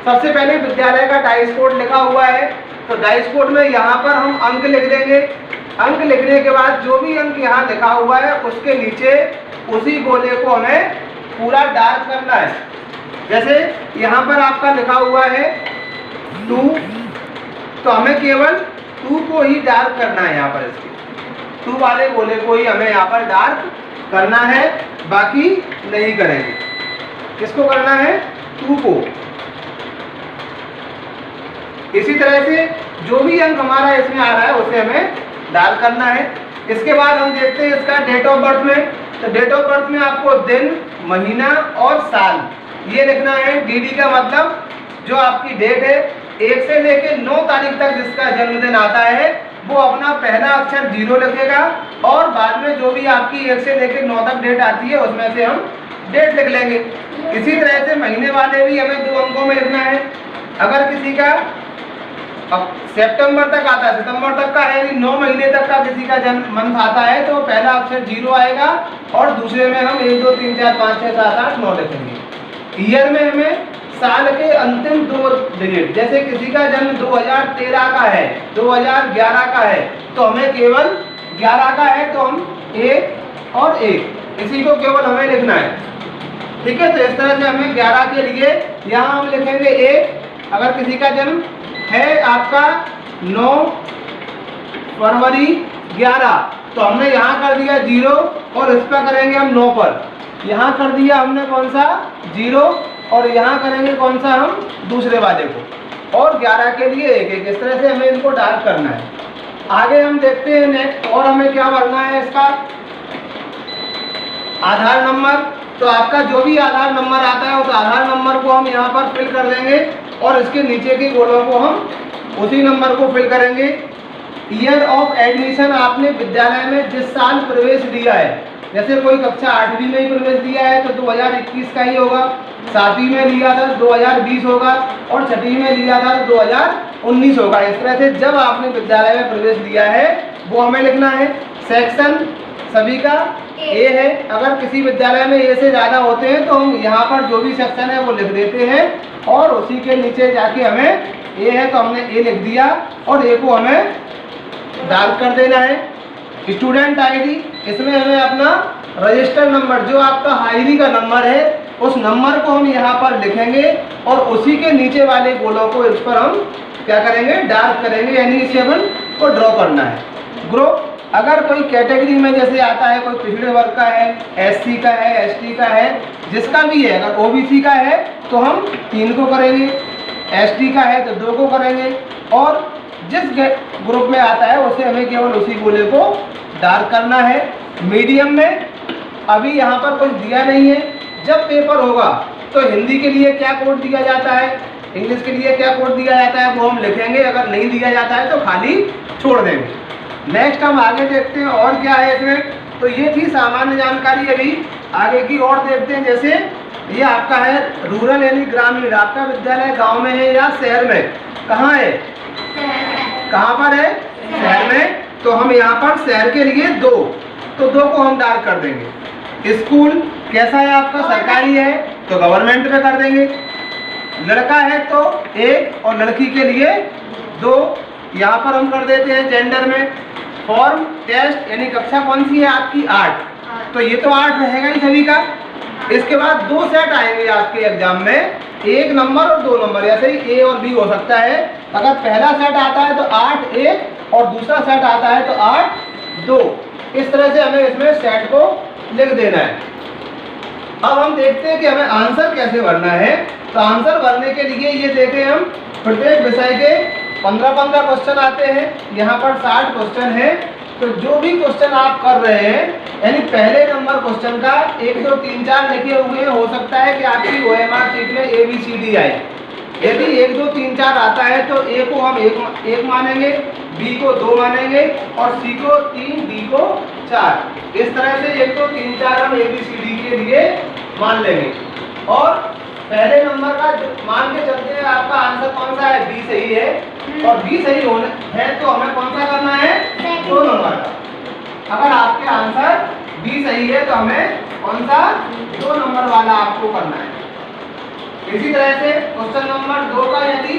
सबसे पहले विद्यालय का डाइस कोड लिखा हुआ है, तो डाइस कोड में यहाँ पर हम अंक लिख देंगे। अंक लिखने के बाद जो भी अंक यहाँ लिखा हुआ है उसके नीचे उसी गोले को हमें पूरा डार्क करना है। जैसे यहाँ पर आपका लिखा हुआ है 2, तो हमें केवल 2 को ही डार्क करना है। यहाँ पर इसके 2 वाले गोले को ही हमें यहाँ पर डार्क करना है, बाकी नहीं करेंगे। किसको करना है? 2 को। इसी तरह से जो भी अंक हमारा इसमें आ रहा है उसे हमें डार्क करना है। इसके बाद हम देखते हैं इसका डेट ऑफ बर्थ में। तो डेट ऑफ बर्थ में आपको दिन, महीना और साल ये लिखना है। डीडी का मतलब जो आपकी डेट है, 1 से लेके 9 तारीख तक जिसका जन्मदिन आता है वो अपना पहला अक्षर 0 लिखेगा और बाद में जो भी आपकी 1 से लेके 9 तक डेट आती है उसमें से हम डेट लिख लेंगे। इसी तरह से महीने वाले भी हमें 2 अंकों में लिखना है। अगर किसी का अब सितंबर तक आता है, सितंबर तक का है, 9 महीने तक का किसी का जन्म मंथ आता है तो पहला अक्षर 0 आएगा और दूसरे में हम 1 2 3 4 5 6 7 8 9 लिखेंगे। ईयर में हमें साल के अंतिम 2 डिजिट, जैसे किसी का जन्म 2013 का है, 2011 का है, तो हमें केवल 11 का है तो हम 1 और 1 इसी को केवल हमें लिखना है। ठीक है, तो इस तरह से हमें 11 के लिए यहाँ हम लिखेंगे 1। अगर किसी का जन्म है आपका 9 फरवरी 11 तो हमने यहाँ कर दिया 0 और इस पर करेंगे हम 9 पर। यहाँ कर दिया हमने कौन सा 0 और यहाँ करेंगे कौन सा हम दूसरे वाले को, और 11 के लिए 1 इस तरह से हमें इनको डार्क करना है। आगे हम देखते हैं नेक्स्ट, और हमें क्या भरना है इसका आधार नंबर। तो आपका जो भी आधार नंबर आता है उस आधार नंबर को हम यहाँ पर फिल कर देंगे और इसके नीचे के गोलों को हम उसी नंबर को फिल करेंगे। ईयर ऑफ एडमिशन, आपने विद्यालय में जिस साल प्रवेश लिया है, जैसे कोई कक्षा 8वीं में ही प्रवेश लिया है तो 2021 का ही होगा, 7वीं में लिया था 2020 होगा और 6वीं में लिया था 2019 होगा। इस तरह से जब आपने विद्यालय में प्रवेश लिया है वो हमें लिखना है। सेक्शन सभी का ए है, अगर किसी विद्यालय में ए से ज़्यादा होते हैं तो हम यहाँ पर जो भी सेक्शन है वो लिख देते हैं और उसी के नीचे जाके हमें ए है तो हमने ए लिख दिया और ए को हमें डार्क कर देना है। स्टूडेंट आईडी, इसमें हमें अपना रजिस्टर नंबर जो आपका हाजिरी का नंबर है उस नंबर को हम यहाँ पर लिखेंगे और उसी के नीचे वाले गोलों को इस पर हम क्या करेंगे डार्क करेंगे, यानी 7 को ड्रॉ करना है। ग्रुप, अगर कोई कैटेगरी में जैसे आता है, कोई पिछड़े वर्ग का है, एससी का है, एसटी का है, जिसका भी है, अगर ओबीसी का है तो हम 3 को करेंगे, एसटी का है तो 2 को करेंगे और जिस ग्रुप में आता है उसे हमें केवल उसी गोले को डार्क करना है। मीडियम में अभी यहाँ पर कुछ दिया नहीं है, जब पेपर होगा तो हिंदी के लिए क्या कोड दिया जाता है, इंग्लिश के लिए क्या कोड दिया जाता है वो हम लिखेंगे, अगर नहीं दिया जाता है तो खाली छोड़ देंगे। नेक्स्ट हम आगे देखते हैं और क्या है इसमें। तो ये थी सामान्य जानकारी, अभी आगे की और देखते हैं। जैसे ये आपका है रूरल यानी ग्रामीण, आपका विद्यालय गांव में है या शहर में, कहाँ है, कहाँ पर है, शहर में, तो हम यहाँ पर शहर के लिए 2, तो 2 को हम डार्क कर देंगे। स्कूल कैसा है आपका, सरकारी है तो गवर्नमेंट में कर देंगे। लड़का है तो 1 और लड़की के लिए 2, यहाँ पर हम कर देते हैं जेंडर में। फॉर्म टेस्ट यानी कक्षा कौन सी है आपकी 8, तो ये तो 8 रहेगा ही सभी का। इसके बाद 2 सेट आएंगे आपके एग्जाम में, 1 नंबर और 2 नंबर, ऐसे ही ए और बी हो सकता है। अगर पहला सेट आता है तो 8 1 और दूसरा सेट आता है तो 8 2, इस तरह से हमें इसमें सेट को लिख देना है। अब हम देखते हैं कि हमें आंसर कैसे भरना है। तो आंसर भरने के लिए ये देखें, हम प्रत्येक विषय के 15-15 क्वेश्चन आते हैं, यहाँ पर 60 क्वेश्चन है। तो जो भी क्वेश्चन आप कर रहे हैं, यानी पहले नंबर क्वेश्चन का 1 2 3 4 लिखे हुए हैं, हो सकता है कि आपकी OMR शीट में ABCD आए। यदि 1 2 3 4 आता है तो ए को हम 1 मानेंगे, बी को 2 मानेंगे और सी को 3, डी को 4। इस तरह से 1 2 3 4 हम ABCD के लिए मान लेंगे। और पहले नंबर का मान के चलते हैं आपका आंसर कौन सा है, बी सही है, और बी सही होने है तो हमें कौन सा करना है, 2 नंबर का। अगर आपके आंसर बी सही है तो हमें कौन सा, 2 नंबर वाला आपको करना है। इसी तरह से क्वेश्चन नंबर 2 का यदि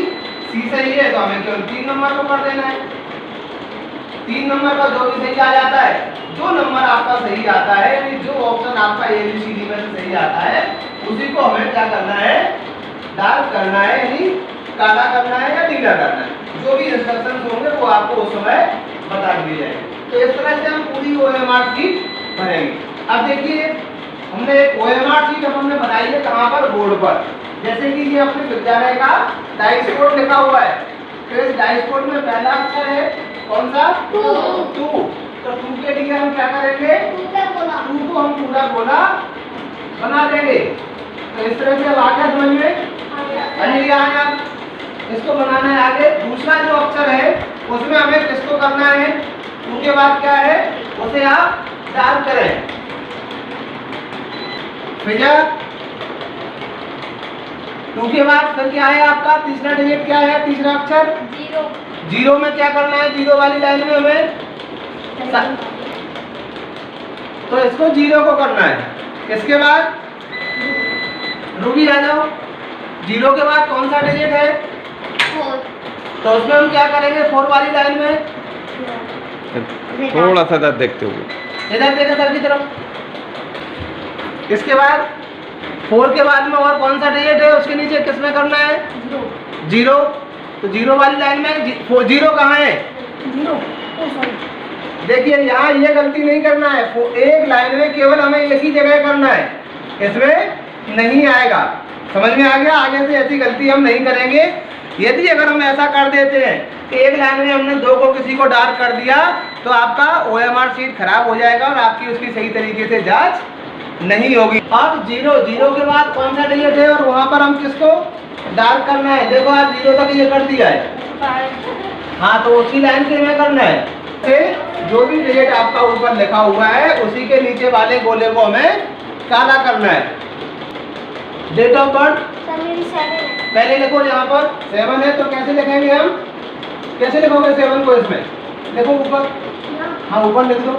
सी सही है तो हमें केवल 3 नंबर को कर देना है। 3 नंबर का जो भी सही आ जाता है, जो नंबर आपका सही आता है, यानी जो ऑप्शन आपका ABCD में से सही आता है, उसी को हमें क्या करना है, डार्क करना है, यानी काला करना है या नीला करना है। जो भी इंस्ट्रक्शंस होंगे वो आपको उस समय बता दिए जाएंगे। तो इस तरह से हम पूरी OMR शीट भरेंगे। अब देखिए, हमने OMR शीट हमने बनाई है कहाँ पर, बोर्ड पर। जैसे कि ये अपने विद्यालय का डाइस कोड लिखा हुआ है, तो इस डाइस कोड में पहला अक्षर है कौन सा, 2। तो 2 के लिए हम क्या करेंगे, 2 को हम पूरा गोला बना देंगे। तो इस तरह से अब आगे समझ में आया, इसको बनाना है आगे। दूसरा जो अक्षर है उसमें हमें किसको करना है, 2 के बाद क्या है, उसे आप डार्क करें। फिर 2 के बाद फिर क्या है आपका तीसरा डिजिट, क्या है तीसरा अक्षर, 0 में क्या करना है, 0 वाली लाइन में हमें तो इसको 0 को करना है। इसके बाद रूबी आ जाओ, 0 के बाद कौन सा डिजिट है, 4। तो उसमें हम क्या करेंगे, 4 वाली लाइन में थोड़ा सा इधर देखते हुए, इधर देखो सर की तरफ। इसके बाद 4 के बाद में और कौन सा डिजिट है, उसके नीचे किसमें करना है, 0। तो 0 वाली लाइन में 0 कहाँ है, 0। देखिए यहाँ ये गलती नहीं करना है, एक लाइन में केवल हमें एक ही जगह करना है, इसमें नहीं आएगा। समझ में आ गया, आगे से ऐसी गलती हम नहीं करेंगे। यदि अगर हम ऐसा कर देते हैं कि एक लाइन में हमने 2 को किसी को डार्क कर दिया तो आपका OMR शीट खराब हो जाएगा और आपकी उसकी सही तरीके से जांच नहीं होगी। अब 0 के बाद कौन सा डिजिट है और वहां पर हम किसको डार्क करना है, देखो आप 0 तक ये कर दिया है, हाँ तो उसी लाइन से हमें करना है। से जो भी डिजिट आपका ऊपर लिखा हुआ है उसी के नीचे वाले गोले को हमें काला करना है। डेट ऑफ बर्थ पहले लिखो, यहाँ पर 7 है, तो कैसे लिखेंगे हम, कैसे लिखोगे 7 को, इसमें देखो ऊपर, हाँ ऊपर लिख दो,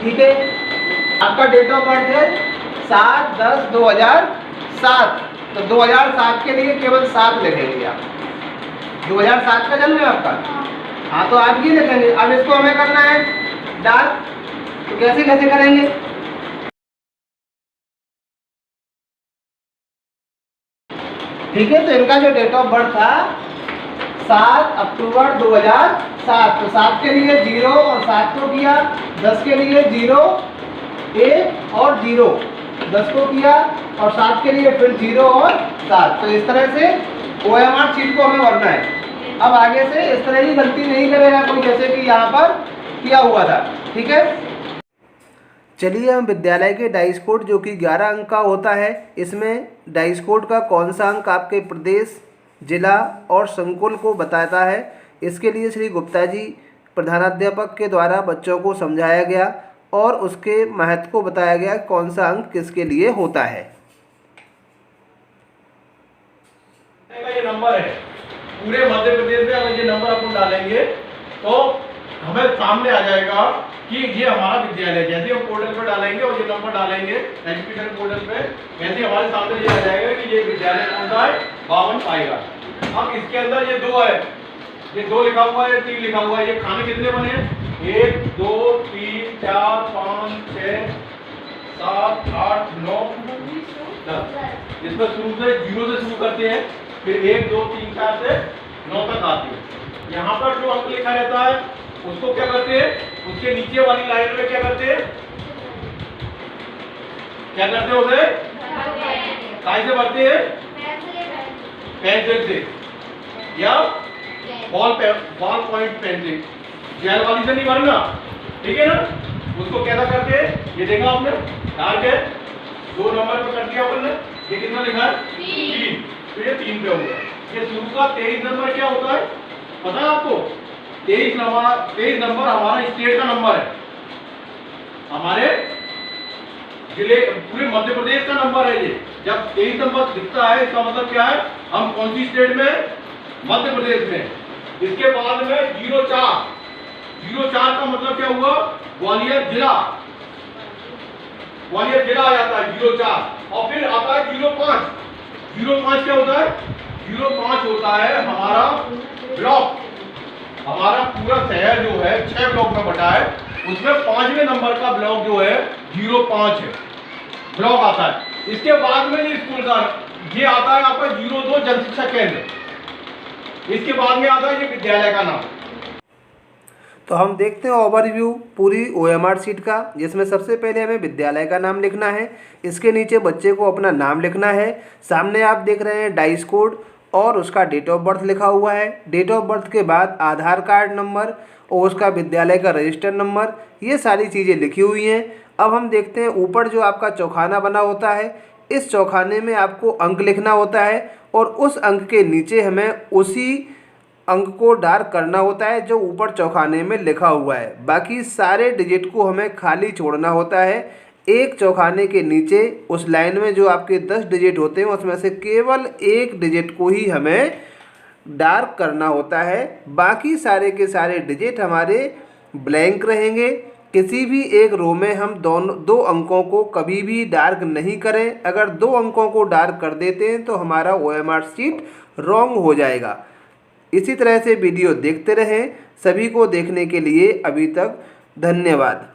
ठीक है। आपका डेट ऑफ बर्थ है 7/10/2007, तो 2007 के लिए केवल 7 लिखेंगे आप, 2007 का जन्म है आपका, हाँ तो आप ये लिखेंगे। अब इसको हमें करना है डार्क, तो कैसे कैसे करेंगे, ठीक है। तो इनका जो डेट ऑफ बर्थ था 7 अक्टूबर 2007, तो 7 के लिए 0 और 7 को किया, 10 के लिए 0 1 और 0, 10 को किया और 7 के लिए फिर 0 और 7। तो इस तरह से OMR शीट को हमें भरना है। अब आगे से इस तरह की गलती नहीं करेगा कोई, जैसे कि यहाँ पर किया हुआ था, ठीक है। चलिए हम विद्यालय के डाइस कोड जो कि 11 अंक का होता है, इसमें डाइस कोड का कौन सा अंक आपके प्रदेश, जिला और संकुल को बताता है, इसके लिए श्री गुप्ता जी प्रधानाध्यापक के द्वारा बच्चों को समझाया गया और उसके महत्व को बताया गया कौन सा अंक किसके लिए होता है। ये नंबर है पूरे मध्य प्रदेश में, अगर ये नंबर अपन डालेंगे तो हमें सामने आ जाएगा कि ये हमारा विद्यालय। जैसे हम पोर्टल पर डालेंगे और ये नंबर डालेंगे एजुकेशन पोर्टल पे, वैसे हमारे सामने ये आ जाएगा कि ये विद्यालय कौन सा है, 52 पाएगा। अब इसके अंदर ये 2 है, ये 2 लिखा हुआ है, 3 लिखा हुआ है। ये खाने कितने बने हैं, 1 2 3 4 5 6 7 8 9 10। इसमें शुरू से 0 से शुरू करते हैं, फिर 1 2 3 4 से 9 तक आते हैं। यहाँ पर जो अंक लिखा रहता है उसको क्या करते हैं, उसके नीचे वाली लाइन में क्या करते हैं, उसे काय से भरते हैं, पेंसिल से या बॉल पॉइंट पेंसिल, जेल वाली से नहीं भरना, ठीक है ना। उसको कैसा करते हैं, ये देखा आपने डार्क है, 2 नंबर पे कर दिया अपन ने, ये कितना लिखा है 3, तो ये 3 पे हो गया। ये शुरू का 23 नंबर क्या होता है पता है आपको, 23 नंबर हमारा स्टेट का नंबर है, हमारे जिले पूरे मध्य प्रदेश का नंबर है। ये जब 23 नंबर दिखता है इसका मतलब क्या है, हम कौन सी स्टेट में, मध्य प्रदेश में। इसके बाद में 04 का मतलब क्या हुआ, ग्वालियर जिला आ जाता है 04। और फिर आता है 05। 05 क्या होता है? 05 होता है हमारा ब्लॉक। हमारा पूरा शहर जो है 6 ब्लॉक में बटा है, उसमें 5वें नंबर का ब्लॉक जो है 05 है, ब्लॉक आता है। इसके बाद में ये स्कूल का ये आता है आपका 02 जन शिक्षा केंद्र। इसके बाद में आता है ये विद्यालय का नाम। तो हम देखते हैं ओवरव्यू पूरी OMR शीट का, जिसमें सबसे पहले हमें विद्यालय का नाम लिखना है। इसके नीचे बच्चे को अपना नाम लिखना है। सामने आप देख रहे हैं डाइस कोड और उसका डेट ऑफ बर्थ लिखा हुआ है। डेट ऑफ बर्थ के बाद आधार कार्ड नंबर और उसका विद्यालय का रजिस्टर नंबर, ये सारी चीज़ें लिखी हुई हैं। अब हम देखते हैं ऊपर जो आपका चौखाना बना होता है, इस चौखाने में आपको अंक लिखना होता है और उस अंक के नीचे हमें उसी अंक को डार्क करना होता है जो ऊपर चौखाने में लिखा हुआ है। बाकी सारे डिजिट को हमें खाली छोड़ना होता है। एक चौखाने के नीचे उस लाइन में जो आपके 10 डिजिट होते हैं उसमें से केवल एक डिजिट को ही हमें डार्क करना होता है। बाकी सारे के सारे डिजिट हमारे ब्लैंक रहेंगे। किसी भी एक रो में हम दो अंकों को कभी भी डार्क नहीं करें। अगर 2 अंकों को डार्क कर देते हैं तो हमारा OMR शीट रॉन्ग हो जाएगा। इसी तरह से वीडियो देखते रहें। सभी को देखने के लिए अभी तक धन्यवाद।